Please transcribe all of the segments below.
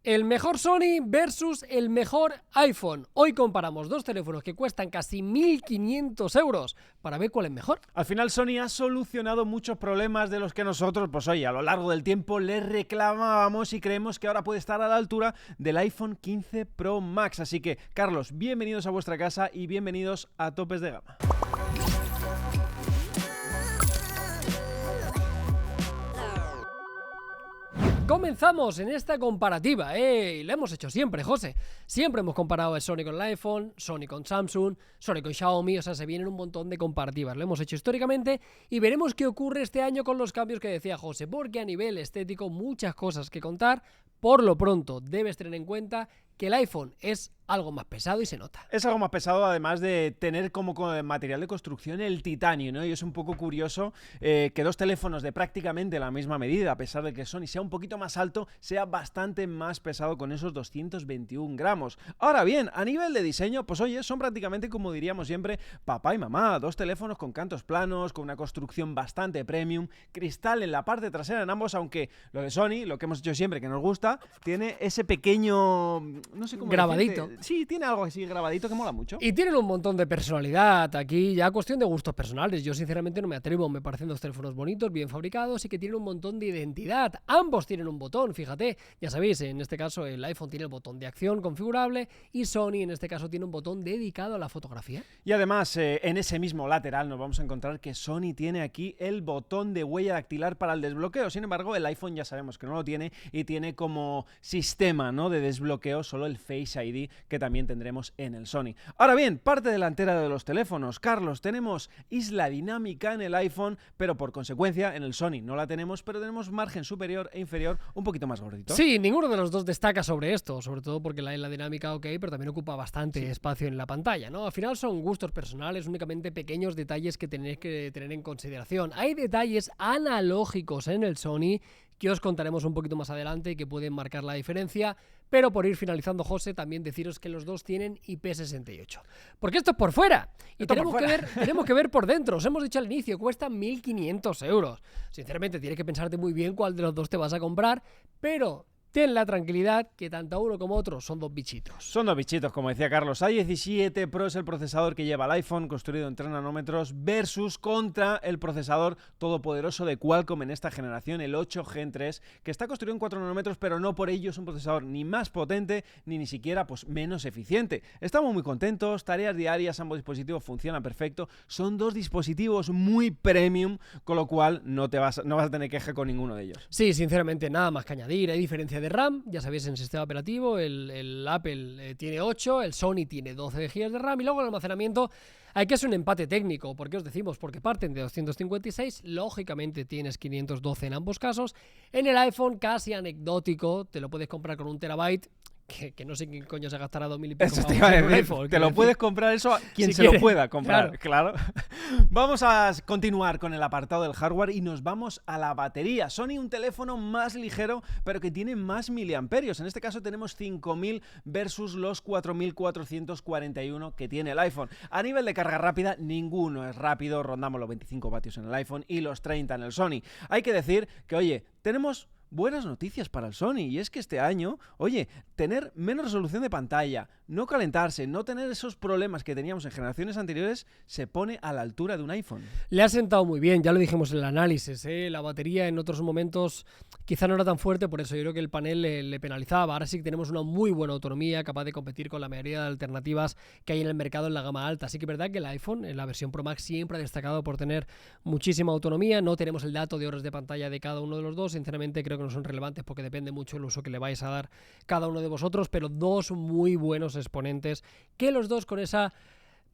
El mejor Sony versus el mejor iPhone. Hoy comparamos dos teléfonos que cuestan casi 1.500 euros para ver cuál es mejor. Al final Sony ha solucionado muchos problemas de los que nosotros, pues oye, a lo largo del tiempo les reclamábamos y creemos que ahora puede estar a la altura del iPhone 15 Pro Max. Así que, Carlos, bienvenidos a vuestra casa y bienvenidos a Topes de Gama. Comenzamos en esta comparativa, y la hemos hecho siempre, José. Siempre hemos comparado el Sony con el iPhone, Sony con Samsung, Sony con Xiaomi, o sea, se vienen un montón de comparativas. Lo hemos hecho históricamente y veremos qué ocurre este año con los cambios que decía José, porque a nivel estético muchas cosas que contar. Por lo pronto, debes tener en cuenta que el iPhone es algo más pesado y se nota. Es algo más pesado, además de tener como material de construcción el titanio, ¿no? Y es un poco curioso que dos teléfonos de prácticamente la misma medida, a pesar de que Sony sea un poquito más alto, sea bastante más pesado con esos 221 gramos. Ahora bien, a nivel de diseño, pues oye, son prácticamente, como diríamos siempre, papá y mamá. Dos teléfonos con cantos planos, con una construcción bastante premium, cristal en la parte trasera en ambos, aunque lo de Sony, lo que hemos hecho siempre que nos gusta, tiene ese pequeño, no sé cómo grabadito. decirte. Sí, tiene algo así grabadito que mola mucho. Y tienen un montón de personalidad. Aquí ya cuestión de gustos personales. Yo sinceramente no me atrevo. Me parecen dos teléfonos bonitos, bien fabricados y que tienen un montón de identidad. Ambos tienen un botón, fíjate. Ya sabéis, en este caso el iPhone tiene el botón de acción configurable y Sony en este caso tiene un botón dedicado a la fotografía. Y además, en ese mismo lateral nos vamos a encontrar que Sony tiene aquí el botón de huella dactilar para el desbloqueo. Sin embargo, el iPhone ya sabemos que no lo tiene y tiene como sistema, ¿no?, de desbloqueo solo el Face ID, que también tendremos en el Sony. Ahora bien, parte delantera de los teléfonos. Carlos, tenemos isla dinámica en el iPhone, pero por consecuencia en el Sony no la tenemos, pero tenemos margen superior e inferior un poquito más gordito. Sí, ninguno de los dos destaca sobre esto, sobre todo porque la isla dinámica, ok, pero también ocupa bastante espacio en la pantalla, ¿no? Al final son gustos personales, únicamente pequeños detalles que tenéis que tener en consideración. Hay detalles analógicos en el Sony que os contaremos un poquito más adelante y que pueden marcar la diferencia, pero por ir finalizando, José, también deciros que los dos tienen IP68. Porque esto es por fuera, y tenemos que ver por dentro. Os hemos dicho al inicio, cuestan 1.500 euros. Sinceramente, tienes que pensarte muy bien cuál de los dos te vas a comprar, pero ten la tranquilidad que tanto uno como otro son dos bichitos. Son dos bichitos, como decía Carlos. A17 Pro es el procesador que lleva el iPhone, construido en 3 nanómetros, versus contra el procesador todopoderoso de Qualcomm en esta generación, el 8 Gen 3, que está construido en 4 nanómetros, pero no por ello es un procesador ni más potente, ni siquiera pues menos eficiente. Estamos muy contentos, tareas diarias, ambos dispositivos funcionan perfecto. Son dos dispositivos muy premium, con lo cual no vas a tener queja con ninguno de ellos. Sí, sinceramente, nada más que añadir. Hay diferencia de RAM, ya sabéis, en el sistema operativo el Apple tiene 8, el Sony tiene 12 GB de RAM y luego el almacenamiento hay que hacer un empate técnico. ¿Por qué os decimos? Porque parten de 256, lógicamente tienes 512 en ambos casos. En el iPhone casi anecdótico, te lo puedes comprar con 1 TB, que no sé quién coño se gastará 2.000 y pico eso te iba a decir, iPhone, te lo puedes comprar eso a quien se lo pueda comprar, claro. Vamos a continuar con el apartado del hardware y nos vamos a la batería. Sony, un teléfono más ligero, pero que tiene más miliamperios. En este caso tenemos 5.000 versus los 4.441 que tiene el iPhone. A nivel de carga rápida, ninguno es rápido. Rondamos los 25 vatios en el iPhone y los 30 en el Sony. Hay que decir que, oye, tenemos buenas noticias para el Sony, y es que este año, oye, tener menos resolución de pantalla, no calentarse, no tener esos problemas que teníamos en generaciones anteriores, se pone a la altura de un iPhone. Le ha sentado muy bien, ya lo dijimos en el análisis, la batería en otros momentos quizá no era tan fuerte, por eso yo creo que el panel le penalizaba. Ahora sí que tenemos una muy buena autonomía, capaz de competir con la mayoría de alternativas que hay en el mercado en la gama alta. Así que es verdad que el iPhone, en la versión Pro Max, siempre ha destacado por tener muchísima autonomía. No tenemos el dato de horas de pantalla de cada uno de los dos, sinceramente creo que no son relevantes porque depende mucho el uso que le vais a dar cada uno de vosotros, pero dos muy buenos exponentes, que los dos con esa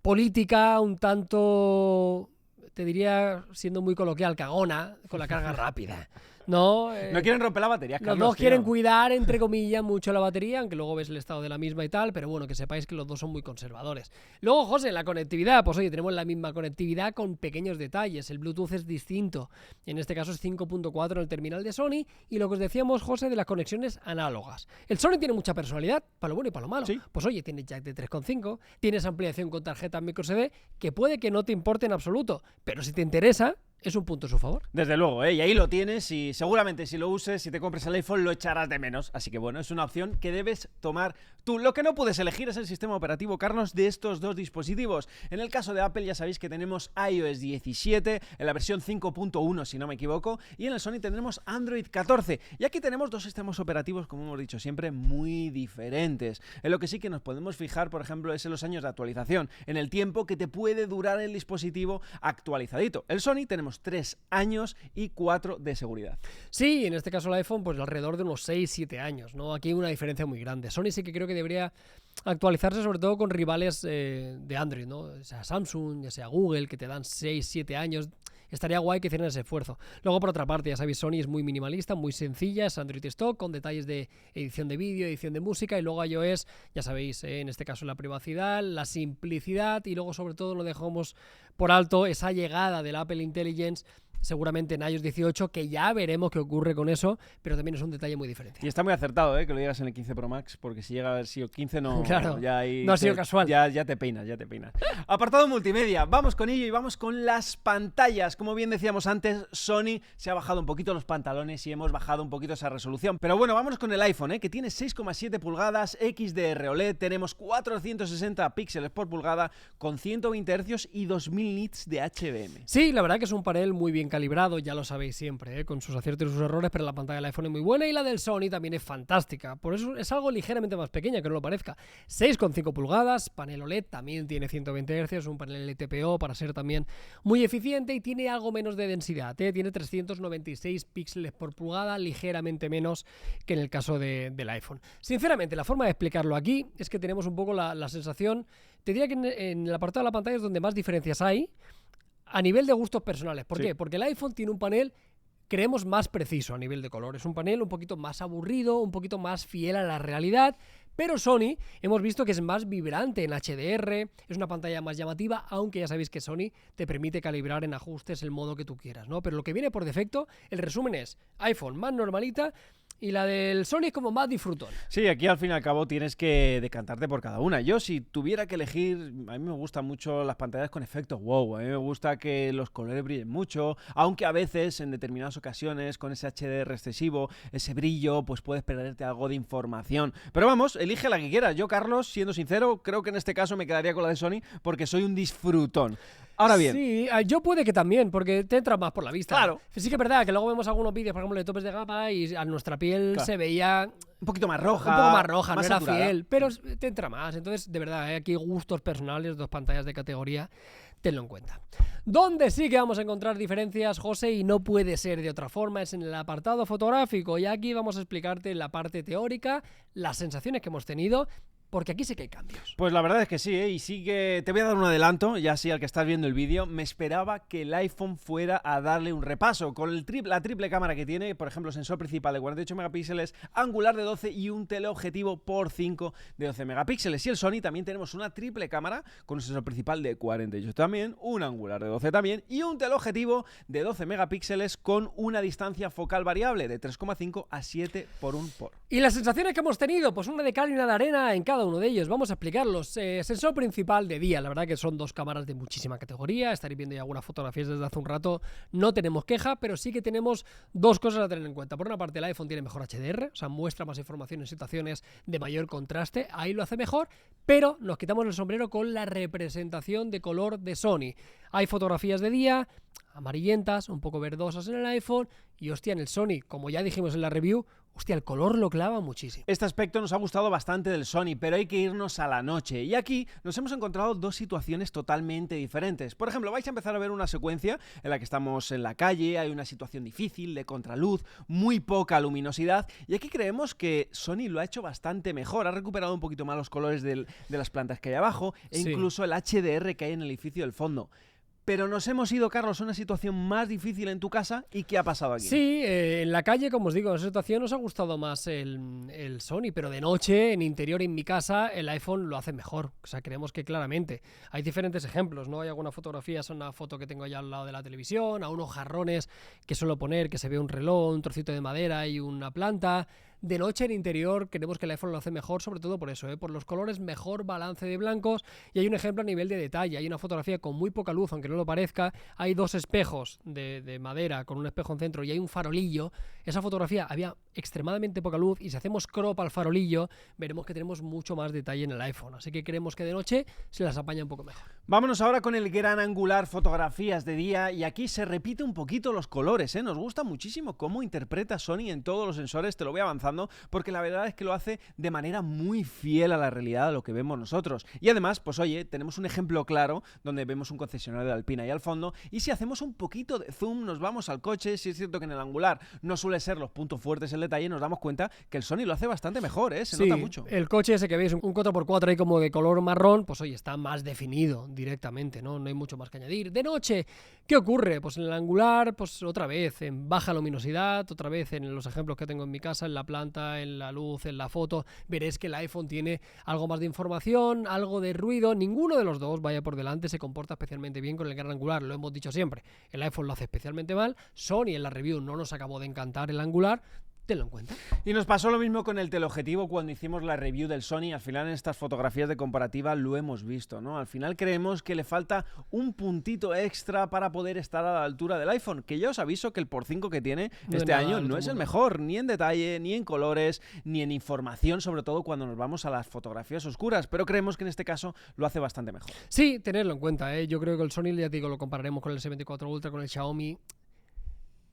política un tanto, te diría, siendo muy coloquial, cagona, con la carga rápida. No quieren romper la batería, Carlos. Los dos quieren cuidar, entre comillas, mucho la batería, aunque luego ves el estado de la misma y tal, pero bueno, que sepáis que los dos son muy conservadores. Luego, José, la conectividad, pues oye, tenemos la misma conectividad con pequeños detalles. El Bluetooth es distinto. En este caso es 5.4 en el terminal de Sony, y lo que os decíamos, José, de las conexiones análogas. El Sony tiene mucha personalidad, para lo bueno y para lo malo. ¿Sí? Pues oye, tienes jack de 3.5, tienes ampliación con tarjeta microSD, que puede que no te importe en absoluto, pero si te interesa, es un punto a su favor. Desde luego, y ahí lo tienes y seguramente si lo uses, si te compres el iPhone, lo echarás de menos. Así que bueno, es una opción que debes tomar tú. Lo que no puedes elegir es el sistema operativo, Carlos, de estos dos dispositivos. En el caso de Apple ya sabéis que tenemos iOS 17 en la versión 5.1, si no me equivoco, y en el Sony tendremos Android 14. Y aquí tenemos dos sistemas operativos, como hemos dicho siempre, muy diferentes. En lo que sí que nos podemos fijar, por ejemplo, es en los años de actualización, en el tiempo que te puede durar el dispositivo actualizadito. El Sony tenemos 3 años y 4 de seguridad. Sí, en este caso el iPhone, pues alrededor de unos 6-7 años, ¿no? Aquí hay una diferencia muy grande. Sony sí que creo que debería actualizarse sobre todo con rivales de Android, ¿no? Ya sea Samsung, ya sea Google, que te dan 6-7 años. Estaría guay que hicieran ese esfuerzo. Luego, por otra parte, ya sabéis, Sony es muy minimalista, muy sencilla, es Android Stock, con detalles de edición de vídeo, edición de música, y luego iOS, ya sabéis, en este caso la privacidad, la simplicidad, y luego sobre todo lo dejamos por alto esa llegada del Apple Intelligence, seguramente en iOS 18, que ya veremos qué ocurre con eso, pero también es un detalle muy diferente. Y está muy acertado, que lo digas en el 15 Pro Max, porque si llega el SIO 15 no, claro, ya ahí no ha sido casual. Ya te peinas. Apartado multimedia, vamos con ello y vamos con las pantallas. Como bien decíamos antes, Sony se ha bajado un poquito los pantalones y hemos bajado un poquito esa resolución. Pero bueno, vámonos con el iPhone, que tiene 6,7 pulgadas, XDR OLED, tenemos 460 píxeles por pulgada, con 120 Hz y 2000 nits de HBM. Sí, la verdad que es un panel muy bien calibrado, ya lo sabéis siempre, con sus aciertos y sus errores, pero la pantalla del iPhone es muy buena y la del Sony también es fantástica. Por eso es algo ligeramente más pequeña, que no lo parezca. 6,5 pulgadas, panel OLED, también tiene 120 Hz, un panel LTPO para ser también muy eficiente y tiene algo menos de densidad, tiene 396 píxeles por pulgada, ligeramente menos que en el caso del iPhone. Sinceramente, la forma de explicarlo aquí es que tenemos un poco la sensación, te diría que en el apartado de la pantalla es donde más diferencias hay, a nivel de gustos personales. ¿Por qué? Porque el iPhone tiene un panel, creemos, más preciso a nivel de color. Es un panel un poquito más aburrido, un poquito más fiel a la realidad. Pero Sony hemos visto que es más vibrante en HDR, es una pantalla más llamativa, aunque ya sabéis que Sony te permite calibrar en ajustes el modo que tú quieras, ¿no? Pero lo que viene por defecto, el resumen es iPhone más normalita, y la del Sony es como más disfrutón. Sí, aquí al fin y al cabo tienes que decantarte por cada una. Yo, si tuviera que elegir, a mí me gustan mucho las pantallas con efectos wow. A mí me gusta que los colores brillen mucho, aunque a veces, en determinadas ocasiones, con ese HDR excesivo, ese brillo, pues puedes perderte algo de información. Pero vamos, elige la que quieras. Yo, Carlos, siendo sincero, creo que en este caso me quedaría con la de Sony porque soy un disfrutón. Ahora bien. Sí, yo puede que también, porque te entra más por la vista. Claro. Sí que es verdad que luego vemos algunos vídeos, por ejemplo, de topes de gama y a nuestra piel se veía un poquito más roja. Un poco más roja, más no era saturada. Fiel, pero te entra más. Entonces, de verdad, hay aquí gustos personales, dos pantallas de categoría, tenlo en cuenta. Donde sí que vamos a encontrar diferencias, José, y no puede ser de otra forma, es en el apartado fotográfico. Y aquí vamos a explicarte la parte teórica, las sensaciones que hemos tenido, porque aquí sí que hay cambios. Pues la verdad es que sí, y sí que te voy a dar un adelanto, ya sí al que estás viendo el vídeo. Me esperaba que el iPhone fuera a darle un repaso con la triple cámara que tiene, por ejemplo, sensor principal de 48 megapíxeles, angular de 12 y un teleobjetivo por 5 de 12 megapíxeles. Y el Sony también tenemos una triple cámara con un sensor principal de 48 también, un angular de 12 también y un teleobjetivo de 12 megapíxeles con una distancia focal variable de 3,5 a 7 por 1 por. ¿Y las sensaciones que hemos tenido? Pues una de cal y una de arena en cada uno de ellos. Vamos a explicarlos. Sensor principal de día, la verdad que son dos cámaras de muchísima categoría. Estaréis viendo ya algunas fotografías desde hace un rato. No tenemos queja, pero sí que tenemos dos cosas a tener en cuenta. Por una parte, el iPhone tiene mejor HDR, o sea, muestra más información en situaciones de mayor contraste. Ahí lo hace mejor, pero nos quitamos el sombrero con la representación de color de Sony. Hay fotografías de día, amarillentas, un poco verdosas en el iPhone, y hostia, en el Sony, como ya dijimos en la review, hostia, el color lo clava muchísimo. Este aspecto nos ha gustado bastante del Sony, pero hay que irnos a la noche. Y aquí nos hemos encontrado dos situaciones totalmente diferentes. Por ejemplo, vais a empezar a ver una secuencia en la que estamos en la calle, hay una situación difícil de contraluz, muy poca luminosidad, y aquí creemos que Sony lo ha hecho bastante mejor. Ha recuperado un poquito más los colores de las plantas que hay abajo, e incluso el HDR que hay en el edificio del fondo. Pero nos hemos ido, Carlos, a una situación más difícil en tu casa. ¿Y qué ha pasado aquí? Sí, en la calle, como os digo, en esa situación nos ha gustado más el Sony, pero de noche, en interior, en mi casa, el iPhone lo hace mejor. O sea, creemos que claramente. Hay diferentes ejemplos, ¿no? Hay algunas fotografías, una foto que tengo allá al lado de la televisión, a unos jarrones que suelo poner, que se ve un reloj, un trocito de madera y una planta. De noche en interior creemos que el iPhone lo hace mejor, sobre todo por eso, por los colores, mejor balance de blancos, y hay un ejemplo a nivel de detalle. Hay una fotografía con muy poca luz, aunque no lo parezca, hay dos espejos de madera con un espejo en centro y hay un farolillo. Esa fotografía había extremadamente poca luz y si hacemos crop al farolillo veremos que tenemos mucho más detalle en el iPhone, así que creemos que de noche se las apaña un poco mejor. Vámonos ahora con el gran angular, fotografías de día, y aquí se repite un poquito los colores, ¿eh? Nos gusta muchísimo cómo interpreta Sony en todos los sensores, te lo voy avanzando, porque la verdad es que lo hace de manera muy fiel a la realidad de lo que vemos nosotros. Y además, pues oye, tenemos un ejemplo claro donde vemos un concesionario de Alpina ahí al fondo, y si hacemos un poquito de zoom, nos vamos al coche. Si es cierto que en el angular no suele ser los puntos fuertes el detalle, nos damos cuenta que el Sony lo hace bastante mejor, ¿eh? Se nota mucho. El coche ese que veis, un 4x4 ahí como de color marrón, pues oye, está más definido directamente, ¿no? No hay mucho más que añadir. De noche, ¿qué ocurre? Pues en el angular, pues otra vez en baja luminosidad, otra vez en los ejemplos que tengo en mi casa, en la planta, en la luz, en la foto, veréis que el iPhone tiene algo más de información, algo de ruido. Ninguno de los dos, vaya por delante, se comporta especialmente bien con el gran angular, lo hemos dicho siempre. El iPhone lo hace especialmente mal. Sony en la review no nos acabó de encantar el angular. Tenlo en cuenta. Y nos pasó lo mismo con el teleobjetivo cuando hicimos la review del Sony. Al final en estas fotografías de comparativa lo hemos visto, ¿no? Al final creemos que le falta un puntito extra para poder estar a la altura del iPhone, que ya os aviso que el por 5 que tiene este año no es el mejor, ni en detalle, ni en colores, ni en información, sobre todo cuando nos vamos a las fotografías oscuras, pero creemos que en este caso lo hace bastante mejor. Sí, tenerlo en cuenta, ¿eh? Yo creo que el Sony, ya te digo, lo compararemos con el S24 Ultra, con el Xiaomi.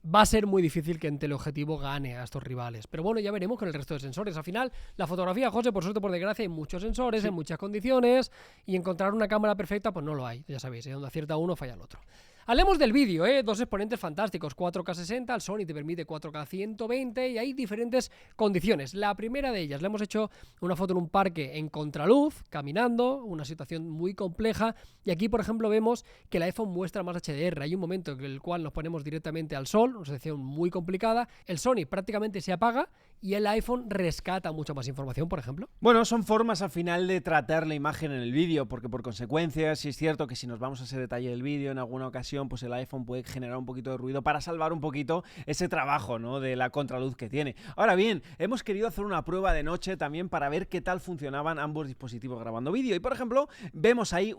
Va a ser muy difícil que en teleobjetivo gane a estos rivales. Pero bueno, ya veremos con el resto de sensores. Al final, la fotografía, José, por suerte, por desgracia, hay muchos sensores, en muchas condiciones, y encontrar una cámara perfecta, pues no lo hay. Ya sabéis, donde acierta uno, falla el otro. Hablemos del vídeo, dos exponentes fantásticos, 4K 60, el Sony te permite 4K 120 y hay diferentes condiciones. La primera de ellas, le hemos hecho una foto en un parque en contraluz, caminando, una situación muy compleja, y aquí por ejemplo vemos que el iPhone muestra más HDR. Hay un momento en el cual nos ponemos directamente al sol, una situación muy complicada, el Sony prácticamente se apaga y el iPhone rescata mucha más información, por ejemplo. Bueno, son formas al final de tratar la imagen en el vídeo, porque por consecuencia, sí es cierto que si nos vamos a ese detalle del vídeo en alguna ocasión, pues el iPhone puede generar un poquito de ruido para salvar un poquito ese trabajo, ¿no?, de la contraluz que tiene. Ahora bien, hemos querido hacer una prueba de noche también para ver qué tal funcionaban ambos dispositivos grabando vídeo. Y por ejemplo, vemos ahí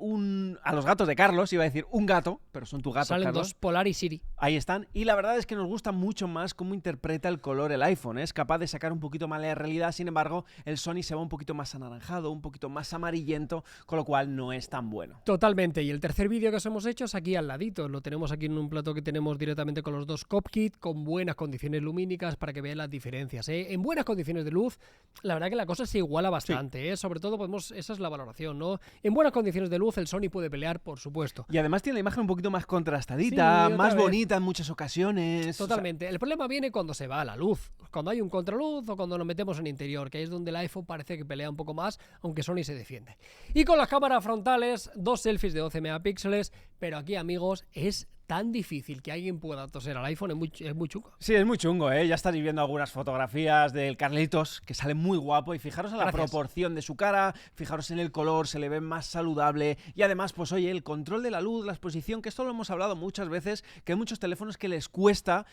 a los gatos de Carlos, iba a decir un gato, pero son tus gatos, Salen Carlos. Dos, Polar y Siri. Ahí están. Y la verdad es que nos gusta mucho más cómo interpreta el color el iPhone. Es capaz de sacar un poquito más la realidad, sin embargo, el Sony se va un poquito más anaranjado, un poquito más amarillento, con lo cual no es tan bueno. Totalmente. Y el tercer vídeo que os hemos hecho es aquí al ladito. Lo tenemos aquí en un plato que tenemos directamente con los dos CopKit, con buenas condiciones lumínicas para que vean las diferencias, ¿eh? En buenas condiciones de luz, la verdad que la cosa se iguala bastante, sí. Sobre todo, esa es la valoración, ¿no? En buenas condiciones de luz, el Sony puede pelear, por supuesto. Y además tiene la imagen un poquito más contrastadita, sí, más bonita en muchas ocasiones. Totalmente. O sea, el problema viene cuando se va a la luz, cuando hay un contraluz o cuando nos metemos en interior, que es donde el iPhone parece que pelea un poco más, aunque Sony se defiende. Y con las cámaras frontales, dos selfies de 12 megapíxeles, pero aquí, amigos, es tan difícil que alguien pueda toser al iPhone, es muy chungo. Sí, es muy chungo, ¿eh? Ya estáis viendo algunas fotografías del Carlitos, que sale muy guapo, y fijaros en la proporción de su cara, fijaros en el color, se le ve más saludable, y además, pues oye, el control de la luz, la exposición, que esto lo hemos hablado muchas veces, que hay muchos teléfonos que les cuesta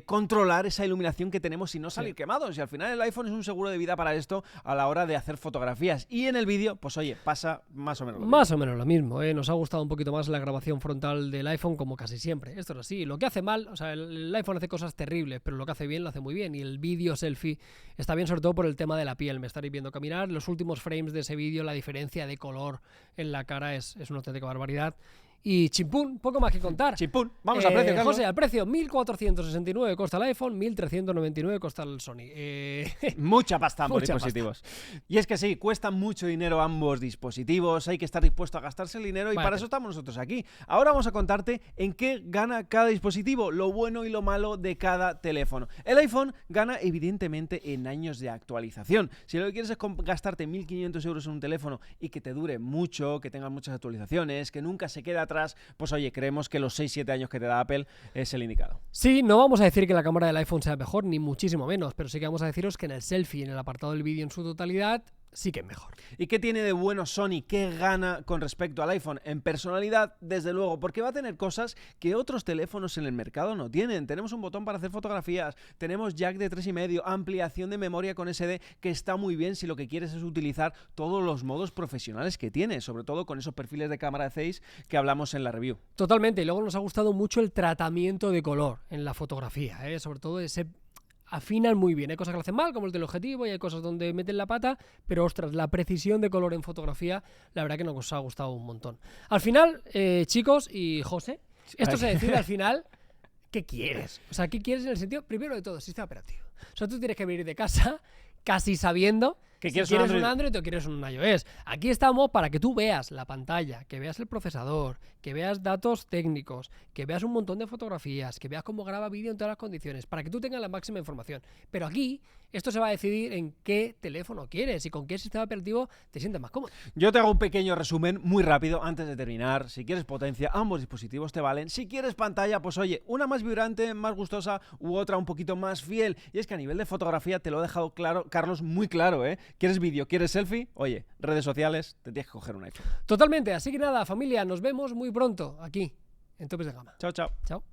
controlar esa iluminación que tenemos y no salir quemados, y al final el iPhone es un seguro de vida para esto a la hora de hacer fotografías, y en el vídeo, pues oye, pasa más o menos lo mismo. Más o menos lo mismo, ¿eh? Nos ha gustado un poquito más la grabación frontal del iPhone, como casi siempre. Esto es así. Lo que hace mal, o sea, el iPhone hace cosas terribles, pero lo que hace bien, lo hace muy bien. Y el vídeo selfie está bien, sobre todo por el tema de la piel. Me estaréis viendo caminar. Los últimos frames de ese vídeo, la diferencia de color en la cara es una auténtica barbaridad. Y chimpún, poco más que contar. Chimpún, vamos al precio, Carlos. José, al precio, 1.469 costa el iPhone, 1.399 costa el Sony. Mucha pasta ambos dispositivos. Pasta. Y es que sí, cuestan mucho dinero ambos dispositivos, hay que estar dispuesto a gastarse el dinero y para eso estamos nosotros aquí. Ahora vamos a contarte en qué gana cada dispositivo, lo bueno y lo malo de cada teléfono. El iPhone gana evidentemente en años de actualización. Si lo que quieres es gastarte 1.500 euros en un teléfono y que te dure mucho, que tenga muchas actualizaciones, que nunca se quede atrás, pues oye, creemos que los 6-7 años que te da Apple es el indicado. Sí, no vamos a decir que la cámara del iPhone sea mejor, ni muchísimo menos, pero sí que vamos a deciros que en el selfie, en el apartado del vídeo en su totalidad, sí que es mejor. ¿Y qué tiene de bueno Sony? ¿Qué gana con respecto al iPhone? En personalidad, desde luego, porque va a tener cosas que otros teléfonos en el mercado no tienen. Tenemos un botón para hacer fotografías, tenemos jack de 3,5, ampliación de memoria con SD, que está muy bien si lo que quieres es utilizar todos los modos profesionales que tiene, sobre todo con esos perfiles de cámara de Zeiss que hablamos en la review. Totalmente, y luego nos ha gustado mucho el tratamiento de color en la fotografía, sobre todo ese... afinan muy bien. Hay cosas que lo hacen mal, como el del objetivo, y hay cosas donde meten la pata, pero ostras, la precisión de color en fotografía, la verdad que nos ha gustado un montón. Al final, chicos y José, esto se decide al final, ¿qué quieres? O sea, ¿qué quieres en el sentido, primero de todo, sistema operativo? O sea, tú tienes que venir de casa casi sabiendo que si quieres un Android o quieres un iOS. Aquí estamos para que tú veas la pantalla, que veas el procesador, que veas datos técnicos, que veas un montón de fotografías, que veas cómo graba vídeo en todas las condiciones, para que tú tengas la máxima información. Pero aquí, esto se va a decidir en qué teléfono quieres y con qué sistema operativo te sientes más cómodo. Yo te hago un pequeño resumen muy rápido antes de terminar. Si quieres potencia, ambos dispositivos te valen. Si quieres pantalla, pues oye, una más vibrante, más gustosa u otra un poquito más fiel. Y es que a nivel de fotografía te lo he dejado claro, Carlos, muy claro, ¿eh? ¿Quieres vídeo? ¿Quieres selfie? Oye, redes sociales, te tienes que coger un iPhone. Totalmente, así que nada, familia, nos vemos muy pronto aquí, en Topes de Gama. Chao, chao. Chao.